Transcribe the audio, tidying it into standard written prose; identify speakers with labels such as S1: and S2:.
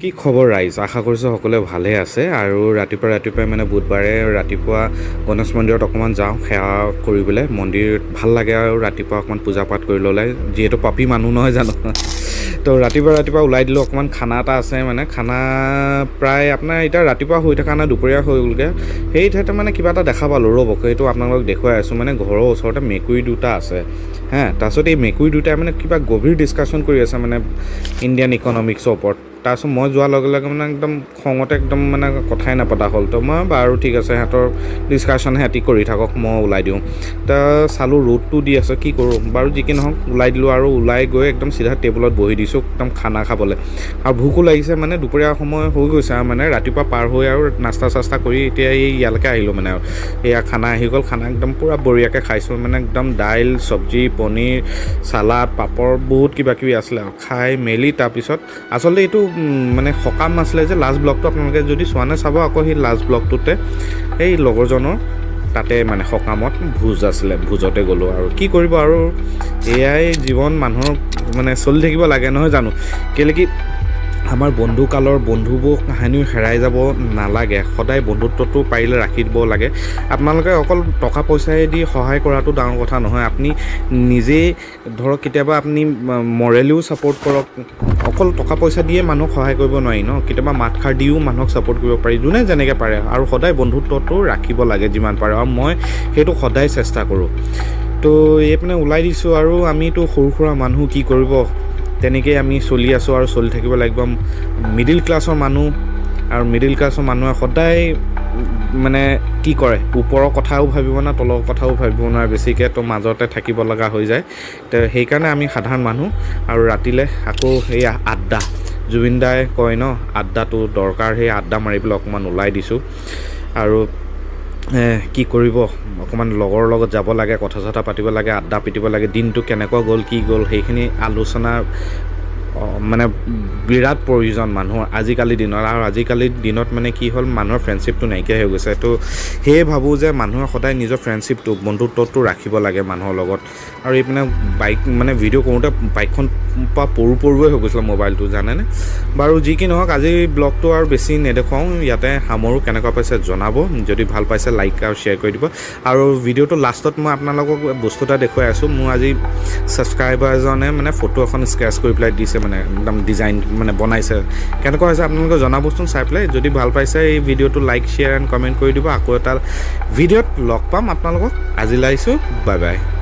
S1: কি খবৰ ৰাইজ আশা কৰিছোঁ সকলোৱে ভালে আছে আৰু ৰাতিপুৱাই মানে বুধবাৰে ৰাতিপুৱা গণেশ মন্দিৰত অকণমান যাওঁ সেৱা কৰিবলৈ মন্দিৰত ভাল লাগে আৰু ৰাতিপুৱা অকণমান পূজা পাঠ কৰি ল'লে যিহেতু পাপী মানুহ নহয় জানো তো ৰাতিপুৱা ওলাই দিলোঁ অকণমান খানা এটা আছে মানে খানা প্ৰায় আপোনাৰ এতিয়া ৰাতিপুৱা হৈ থকা নাই দুপৰীয়া হৈ গ'লগৈ সেই ঠাইতে মানে কিবা এটা দেখা পালোঁ ৰ'ব সেইটো আপোনালোকক দেখুৱাই আছোঁ মানে ঘৰৰ ওচৰতে মেকুৰী দুটা আছে হা তাৰপিছত এই মেকুৰী দুটাই মানে কিবা গভীৰ ডিছকাশ্যন কৰি আছে মানে ইণ্ডিয়ান ইকনমিক্সৰ ওপৰত তাৰপিছত মই যোৱাৰ লগে লগে মানে একদম খঙতে একদম মানে কথাই নাপতা হ'ল তো মই বাৰু ঠিক আছে সিহঁতৰ ডিছকাশ্যন সিহঁতি কৰি থাকক মই ওলাই দিওঁ তা চালোঁ ৰ'দটো দি আছে কি কৰোঁ বাৰু যি কি নহওক ওলাই দিলোঁ আৰু ওলাই গৈ একদম চিধা টেবুলত বহি দিছোঁ একদম খানা খাবলৈ আৰু ভোকো লাগিছে মানে দুপৰীয়া সময় হৈ গৈছে আৰু মানে ৰাতিপুৱা পাৰ হৈ আৰু নাস্তা চাস্তা কৰি এতিয়া এই ইয়ালৈকে আহিলোঁ মানে আৰু এয়া খানা আহি গ'ল খানা একদম পূৰা বঢ়িয়াকৈ খাইছোঁ মানে একদম দাইল চব্জি পনীৰ চালাড পাপৰ বহুত কিবা কিবি আছিলে আৰু খাই মেলি তাৰপিছত আচলতে এইটো মানে সকাম আছিলে যে লাষ্ট ব্লগটো আপোনালোকে যদি চোৱা নাই চাব আকৌ সেই লাষ্ট ব্লগটোতে এই লগৰজনৰ তাতে মানে সকামত ভোজ আছিলে ভোজতে গ'লোঁ আৰু কি কৰিব আৰু এয়াই জীৱন মানুহৰ মানে চলি থাকিব লাগে নহয় জানো কেলৈ কি আমাৰ বন্ধুকালৰ বন্ধুবোৰ কাহিনীও হেৰাই যাব নালাগে সদায় বন্ধুত্বটো পাৰিলে ৰাখি দিব লাগে আপোনালোকে অকল টকা পইচাই দি সহায় কৰাটো ডাঙৰ কথা নহয় আপুনি নিজেই ধৰক কেতিয়াবা আপুনি মৰেলিও ছাপোৰ্ট কৰক অকল টকা পইচা দিয়ে মানুহক সহায় কৰিব নোৱাৰি ন কেতিয়াবা মাতষাৰ দিও মানুহক ছাপোৰ্ট কৰিব পাৰি যোনে যেনেকৈ পাৰে আৰু সদায় বন্ধুত্বটো ৰাখিব লাগে যিমান পাৰে আৰু মই সেইটো সদায় চেষ্টা কৰোঁ তো এইপিনে ওলাই দিছোঁ আৰু আমিতো সৰু সুৰা মানুহ কি কৰিব তেনেকৈ আমি চলি আছোঁ আৰু চলি থাকিব লাগিব মিডিল ক্লাছৰ মানুহ আৰু মিডিল ক্লাছৰ মানুহে সদায় মানে কি কৰে ওপৰৰ কথাও ভাবিব না তলৰ কথাও ভাবিব নোৱাৰে বেছিকৈ তো মাজতে থাকিব লগা হৈ যায় তো সেইকাৰণে আমি সাধাৰণ মানুহ আৰু ৰাতিলৈ আকৌ সেই আড্ডা জুবিন দাই কয় ন আড্ডাটো দৰকাৰ সেই আড্ডা মাৰি পেলাই অকণমান ওলাই দিছোঁ আৰু কি কৰিব অকণমান লগৰ লগত যাব লাগে কথা চথা পাতিব লাগে আড্ডা পিটিব লাগে দিনটো কেনেকুৱা গ'ল কি গ'ল সেইখিনি আলোচনা মানে বিৰাট প্ৰয়োজন মানুহৰ আজিকালিৰ দিনত আৰু আজিকালিৰ দিনত মানে কি হ'ল মানুহৰ ফ্ৰেণ্ডশ্বিপটো নাইকিয়া হৈ গৈছে তো সেয়ে ভাবোঁ যে মানুহে সদায় নিজৰ ফ্ৰেণ্ডশ্বিপটো বন্ধুত্বটো ৰাখিব লাগে মানুহৰ লগত আৰু এইপিনে বাইক মানে ভিডিঅ' কৰোঁতে বাইকখন পৰা পৰুৱে হৈ গৈছিলে মোবাইলটো জানেনে বাৰু যি কি নহওক আজি ব্লগটো আৰু বেছি নেদেখুৱাওঁ ইয়াতে সামৰোঁ কেনেকুৱা পাইছে জনাব যদি ভাল পাইছে লাইক আৰু শ্বেয়াৰ কৰি দিব আৰু ভিডিঅ'টো লাষ্টত মই আপোনালোকক বস্তু এটা দেখুৱাই আছোঁ মোৰ আজি ছাবস্ক্ৰাইবাৰ এজনে মানে ফটো এখন স্কেচ কৰি পেলাই দিছে মানে একদম ডিজাইন মানে বনাইছে কেনেকুৱা হৈছে আপোনালোকে জনাবচোন চাই পেলাই যদি ভাল পাইছে এই ভিডিঅ'টো লাইক শ্বেয়াৰ এণ্ড কমেণ্ট কৰি দিব আকৌ এটা ভিডিঅ'ত লগ পাম আপোনালোকক আজি লাইছোঁ বাই বাই